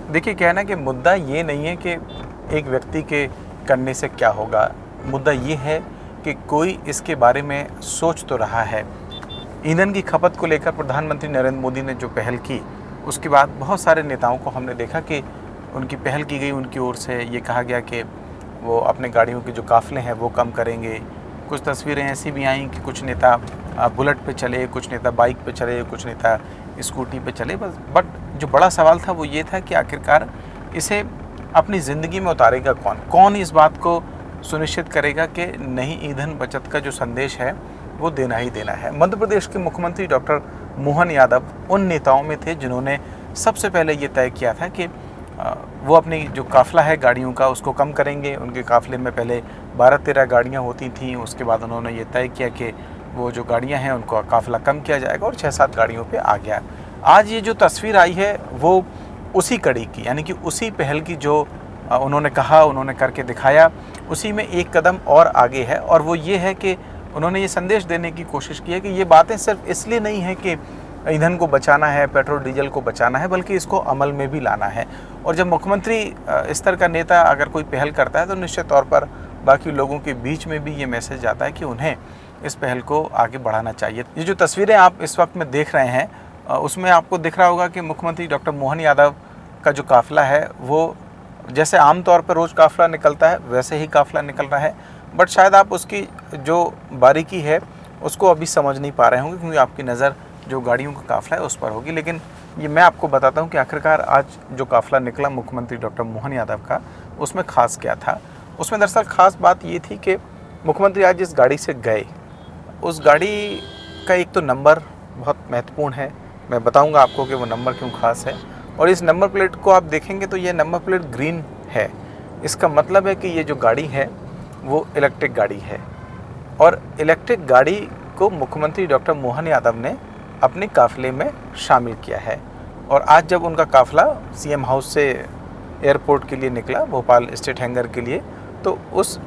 देखिए, क्या है ना कि मुद्दा ये नहीं है कि एक व्यक्ति के करने से क्या होगा। मुद्दा ये है कि कोई इसके बारे में सोच तो रहा है। ईंधन की खपत को लेकर प्रधानमंत्री नरेंद्र मोदी ने जो पहल की, उसके बाद बहुत सारे नेताओं को हमने देखा कि उनकी पहल की गई, उनकी ओर से ये कहा गया कि वो अपने गाड़ियों के जो काफ़िले हैं वो कम करेंगे। कुछ तस्वीरें ऐसी भी आईं कि कुछ नेता बुलेट पे चले, कुछ नेता बाइक पे चले, कुछ नेता स्कूटी पे चले। बट जो बड़ा सवाल था वो ये था कि आखिरकार इसे अपनी ज़िंदगी में उतारेगा कौन? कौन इस बात को सुनिश्चित करेगा कि नहीं ईंधन बचत का जो संदेश है वो देना ही देना है। मध्य प्रदेश के मुख्यमंत्री डॉक्टर मोहन यादव उन नेताओं में थे जिन्होंने सबसे पहले ये तय किया था कि वो अपनी जो काफ़िला है गाड़ियों का उसको कम करेंगे। उनके काफ़िले में पहले 12-13 गाड़ियाँ होती थीं, उसके बाद उन्होंने ये तय किया कि वो जो गाड़ियाँ हैं उनको काफ़िला कम किया जाएगा और 6-7 गाड़ियों पे आ गया। आज ये जो तस्वीर आई है वो उसी कड़ी की, यानी कि उसी पहल की जो उन्होंने कहा, उन्होंने करके दिखाया, उसी में एक कदम और आगे है। और वो ये है कि उन्होंने ये संदेश देने की कोशिश की है कि ये बातें सिर्फ इसलिए नहीं है कि ईंधन को बचाना है, पेट्रोल डीजल को बचाना है, बल्कि इसको अमल में भी लाना है। और जब मुख्यमंत्री स्तर का नेता अगर कोई पहल करता है तो निश्चित तौर पर बाकी लोगों के बीच में भी ये मैसेज जाता है कि उन्हें इस पहल को आगे बढ़ाना चाहिए। ये जो तस्वीरें आप इस वक्त में देख रहे हैं उसमें आपको दिख रहा होगा कि मुख्यमंत्री डॉक्टर मोहन यादव का जो काफ़िला है वो जैसे आम तौर पर रोज़ काफ़िला निकलता है वैसे ही काफ़िला निकल रहा है। बट शायद आप उसकी जो बारीकी है उसको अभी समझ नहीं पा रहे होंगे, क्योंकि आपकी नज़र जो गाड़ियों का काफ़िला है उस पर होगी। लेकिन ये मैं आपको बताता हूँ कि आखिरकार आज जो काफ़िला निकला मुख्यमंत्री डॉक्टर मोहन यादव का, उसमें ख़ास क्या था। उसमें दरअसल ख़ास बात ये थी कि मुख्यमंत्री आज जिस गाड़ी से गए उस गाड़ी का एक तो नंबर बहुत महत्वपूर्ण है। मैं बताऊंगा आपको कि वो नंबर क्यों ख़ास है। और इस नंबर प्लेट को आप देखेंगे तो ये नंबर प्लेट ग्रीन है। इसका मतलब है कि ये जो गाड़ी है वो इलेक्ट्रिक गाड़ी है। और इलेक्ट्रिक गाड़ी को मुख्यमंत्री डॉक्टर मोहन यादव ने अपने काफ़िले में शामिल किया है। और आज जब उनका काफ़िला सीएम हाउस से एयरपोर्ट के लिए निकला, भोपाल स्टेट हैंगर के लिए, तो उस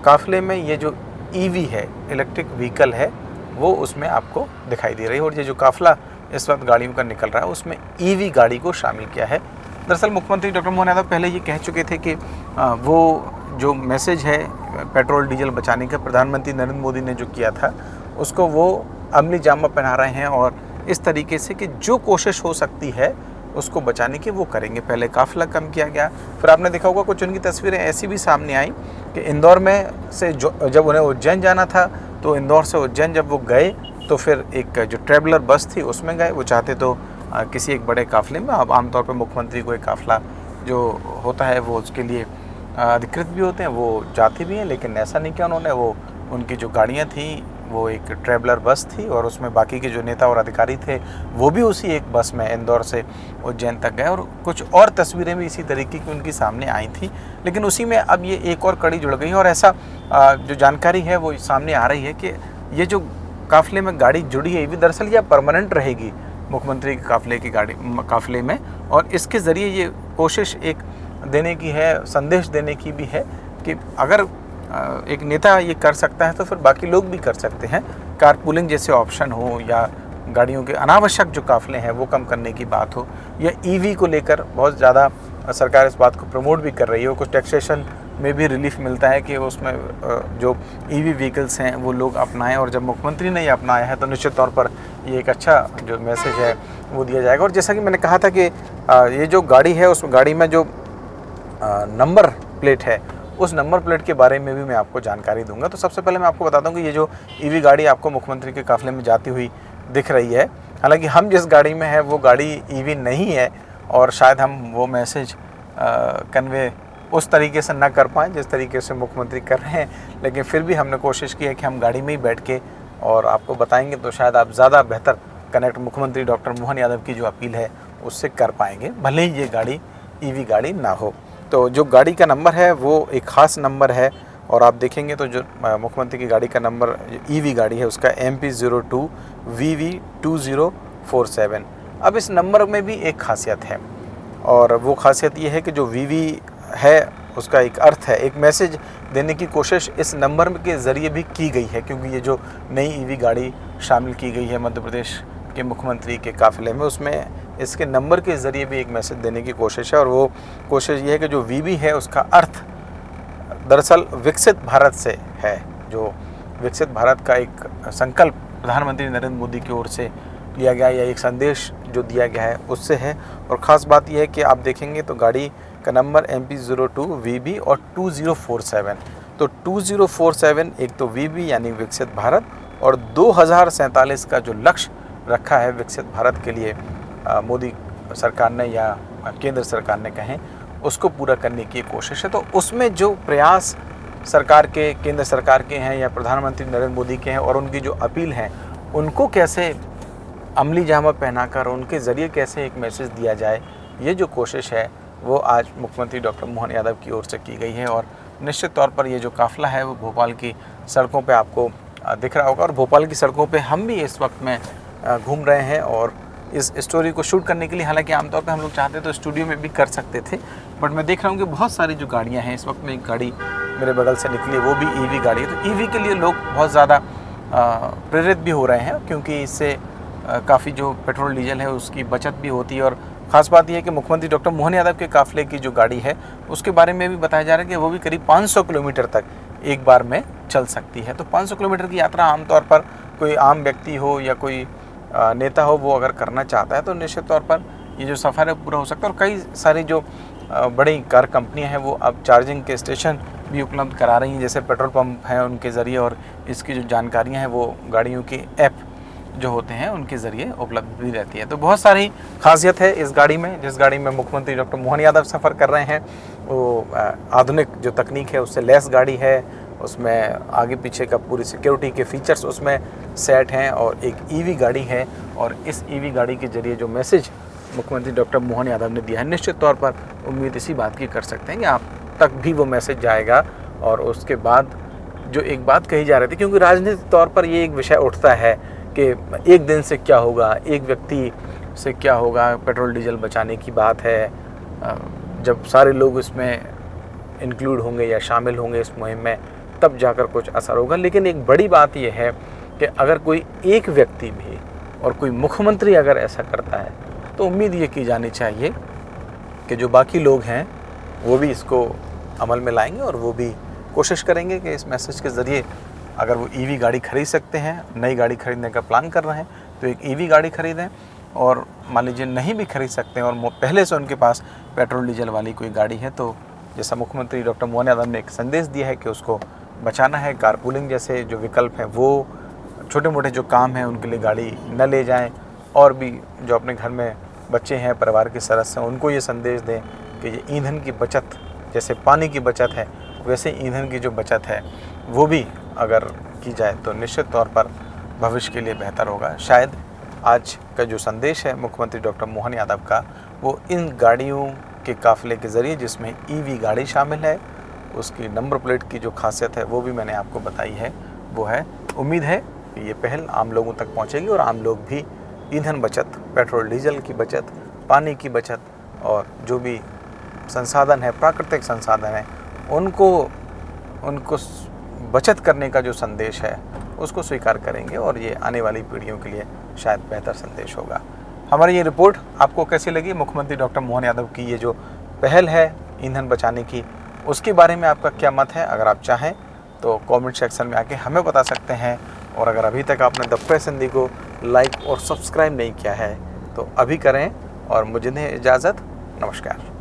काफ़िले में ये जो ईवी है, इलेक्ट्रिक व्हीकल है, वो उसमें आपको दिखाई दे रही है। और ये जो काफ़िला इस वक्त गाड़ियों का निकल रहा है उसमें ईवी गाड़ी को शामिल किया है। दरअसल मुख्यमंत्री डॉक्टर मोहन यादव पहले ये कह चुके थे कि वो जो मैसेज है पेट्रोल डीजल बचाने का प्रधानमंत्री नरेंद्र मोदी ने जो किया था उसको वो अमली जामा पहना रहे हैं और इस तरीके से कि जो कोशिश हो सकती है उसको बचाने की वो करेंगे। पहले काफ़िला कम किया गया, फिर आपने देखा होगा कुछ उनकी तस्वीरें ऐसी भी सामने आई कि इंदौर में से जब उन्हें उज्जैन जाना था तो इंदौर से उज्जैन जब वो गए तो फिर एक जो ट्रैवलर बस थी उसमें गए। वो चाहते तो किसी एक बड़े काफ़िले में, अब आमतौर पर मुख्यमंत्री को एक काफ़िला जो होता है वो उसके लिए अधिकृत भी होते हैं, वो जाते भी हैं, लेकिन ऐसा नहीं किया उन्होंने। वो उनकी जो गाड़ियाँ थी वो एक ट्रैवलर बस थी और उसमें बाकी के जो नेता और अधिकारी थे वो भी उसी एक बस में इंदौर से उज्जैन तक गए। और कुछ और तस्वीरें भी इसी तरीके की उनकी सामने आई थी। लेकिन उसी में अब ये एक और कड़ी जुड़ गई और ऐसा जो जानकारी है वो सामने आ रही है कि ये जो काफ़िले में गाड़ी जुड़ी है ये दरअसल यह परमानेंट रहेगी मुख्यमंत्री के काफ़िले में। और इसके ज़रिए ये कोशिश एक देने की है, संदेश देने की भी है कि अगर एक नेता ये कर सकता है तो फिर बाकी लोग भी कर सकते हैं। कारपूलिंग जैसे ऑप्शन हो या गाड़ियों के अनावश्यक जो काफ़िले हैं वो कम करने की बात हो, या ईवी को लेकर बहुत ज़्यादा सरकार इस बात को प्रमोट भी कर रही है। कुछ टैक्सेशन में भी रिलीफ मिलता है कि उसमें जो ईवी व्हीकल्स हैं वो लोग अपनाएं। और जब मुख्यमंत्री ने ये अपनाया है तो निश्चित तौर पर ये एक अच्छा जो मैसेज है वो दिया जाएगा। और जैसा कि मैंने कहा था कि ये जो गाड़ी है उस गाड़ी में जो नंबर प्लेट है उस नंबर प्लेट के बारे में भी मैं आपको जानकारी दूंगा। तो सबसे पहले मैं आपको बताता हूँ कि ये जो ईवी गाड़ी आपको मुख्यमंत्री के काफ़िले में जाती हुई दिख रही है, हालांकि हम जिस गाड़ी में है वो गाड़ी ईवी नहीं है और शायद हम वो मैसेज कन्वे उस तरीके से ना कर पाएँ जिस तरीके से मुख्यमंत्री कर रहे हैं, लेकिन फिर भी हमने कोशिश की है कि हम गाड़ी में ही बैठ के और आपको बताएंगे तो शायद आप ज़्यादा बेहतर कनेक्ट मुख्यमंत्री डॉक्टर मोहन यादव की जो अपील है उससे कर पाएंगे, भले ही ये गाड़ी ईवी गाड़ी ना हो। तो जो गाड़ी का नंबर है वो एक ख़ास नंबर है और आप देखेंगे तो जो मुख्यमंत्री की गाड़ी का नंबर ईवी गाड़ी है उसका MP02 VV2047। अब इस नंबर में भी एक खासियत है और वो खासियत ये है कि जो VV है उसका एक अर्थ है, एक मैसेज देने की कोशिश इस नंबर के ज़रिए भी की गई है, क्योंकि ये जो नई ईवी गाड़ी शामिल की गई है मध्य प्रदेश के मुख्यमंत्री के काफ़िले में उसमें इसके नंबर के ज़रिए भी एक मैसेज देने की कोशिश है। और वो कोशिश ये है कि जो वीबी है उसका अर्थ दरअसल विकसित भारत से है। जो विकसित भारत का एक संकल्प प्रधानमंत्री नरेंद्र मोदी की ओर से लिया गया या एक संदेश जो दिया गया है उससे है। और ख़ास बात यह है कि आप देखेंगे तो गाड़ी का नंबर MP02 VB और 2047। तो 2047 एक तो VB यानी विकसित भारत, और 2047 का जो लक्ष्य रखा है विकसित भारत के लिए मोदी सरकार ने या केंद्र सरकार ने कहें, उसको पूरा करने की कोशिश है। तो उसमें जो प्रयास सरकार के, केंद्र सरकार के हैं या प्रधानमंत्री नरेंद्र मोदी के हैं, और उनकी जो अपील है उनको कैसे अमली जामा पहनाकर उनके ज़रिए कैसे एक मैसेज दिया जाए, ये जो कोशिश है वो आज मुख्यमंत्री डॉक्टर मोहन यादव की ओर से की गई है। और निश्चित तौर पर ये जो काफ़िला है वो भोपाल की सड़कों पे आपको दिख रहा होगा। और भोपाल की सड़कों पे हम भी इस वक्त में घूम रहे हैं। और इस स्टोरी को शूट करने के लिए हालांकि आमतौर पे हम लोग चाहते तो स्टूडियो में भी कर सकते थे, बट मैं देख रहा हूँ कि बहुत सारी जो गाड़ियाँ हैं, इस वक्त में एक गाड़ी मेरे बगल से निकली है, वो भी EV गाड़ी है। तो EV के लिए लोग बहुत ज़्यादा प्रेरित भी हो रहे हैं, क्योंकि इससे काफ़ी जो पेट्रोल डीजल है उसकी बचत भी होती है। और ख़ास बात यह है कि मुख्यमंत्री डॉक्टर मोहन यादव के काफ़िले की जो गाड़ी है उसके बारे में भी बताया जा रहा है कि वो भी करीब 500 किलोमीटर तक एक बार में चल सकती है। तो 500 किलोमीटर की यात्रा आमतौर पर कोई आम व्यक्ति हो या कोई नेता हो वो अगर करना चाहता है तो निश्चित तौर पर ये जो सफ़र है पूरा हो सकता है। और कई सारी जो बड़ी कार कंपनियां हैं वो अब चार्जिंग के स्टेशन भी उपलब्ध करा रही हैं, जैसे पेट्रोल पंप हैं उनके ज़रिए, और इसकी जो जानकारियां हैं वो गाड़ियों के ऐप जो होते हैं उनके ज़रिए उपलब्ध भी रहती है। तो बहुत सारी खासियत है इस गाड़ी में। जिस गाड़ी में मुख्यमंत्री डॉक्टर मोहन यादव सफ़र कर रहे हैं वो आधुनिक जो तकनीक है उससे लैस गाड़ी है। उसमें आगे पीछे का पूरी सिक्योरिटी के फीचर्स उसमें सेट हैं, और एक EV गाड़ी है। और इस EV गाड़ी के ज़रिए जो मैसेज मुख्यमंत्री डॉक्टर मोहन यादव ने दिया है, निश्चित तौर पर उम्मीद इसी बात की कर सकते हैं कि आप तक भी वो मैसेज जाएगा। और उसके बाद जो एक बात कही जा रही थी, क्योंकि राजनीतिक तौर पर ये एक विषय उठता है कि एक दिन से क्या होगा, एक व्यक्ति से क्या होगा, पेट्रोल डीजल बचाने की बात है, जब सारे लोग इसमें इंक्लूड होंगे या शामिल होंगे इस मुहिम में तब जाकर कुछ असर होगा। लेकिन एक बड़ी बात यह है कि अगर कोई एक व्यक्ति भी और कोई मुख्यमंत्री अगर ऐसा करता है तो उम्मीद ये की जानी चाहिए कि जो बाकी लोग हैं वो भी इसको अमल में लाएंगे, और वो भी कोशिश करेंगे कि इस मैसेज के ज़रिए अगर वो EV गाड़ी खरीद सकते हैं, नई गाड़ी खरीदने का प्लान कर रहे हैं तो एक EV गाड़ी खरीदें। और मान लीजिए नहीं भी खरीद सकते हैं और पहले से उनके पास पेट्रोल डीजल वाली कोई गाड़ी है, तो जैसा मुख्यमंत्री डॉक्टर मोहन यादव ने एक संदेश दिया है कि उसको बचाना है। कारपूलिंग जैसे जो विकल्प हैं, वो छोटे मोटे जो काम हैं उनके लिए गाड़ी न ले जाएं। और भी जो अपने घर में बच्चे हैं, परिवार के सदस्य हैं, उनको ये संदेश दें कि ये ईंधन की बचत, जैसे पानी की बचत है वैसे ईंधन की जो बचत है वो भी अगर की जाए तो निश्चित तौर पर भविष्य के लिए बेहतर होगा। शायद आज का जो संदेश है मुख्यमंत्री डॉक्टर मोहन यादव का, वो इन गाड़ियों के काफ़िले के ज़रिए, जिसमें EV गाड़ी शामिल है, उसकी नंबर प्लेट की जो खासियत है वो भी मैंने आपको बताई है, वो है। उम्मीद है कि ये पहल आम लोगों तक पहुंचेगी और आम लोग भी ईंधन बचत, पेट्रोल डीजल की बचत, पानी की बचत और जो भी संसाधन है, प्राकृतिक संसाधन है, उनको बचत करने का जो संदेश है उसको स्वीकार करेंगे, और ये आने वाली पीढ़ियों के लिए शायद बेहतर संदेश होगा। हमारी ये रिपोर्ट आपको कैसी लगी? मुख्यमंत्री डॉक्टर मोहन यादव की ये जो पहल है ईंधन बचाने की, उसके बारे में आपका क्या मत है? अगर आप चाहें तो कमेंट सेक्शन में आके हमें बता सकते हैं। और अगर अभी तक आपने द प्रेस हिंदी को लाइक और सब्सक्राइब नहीं किया है तो अभी करें, और मुझे दें इजाज़त। नमस्कार।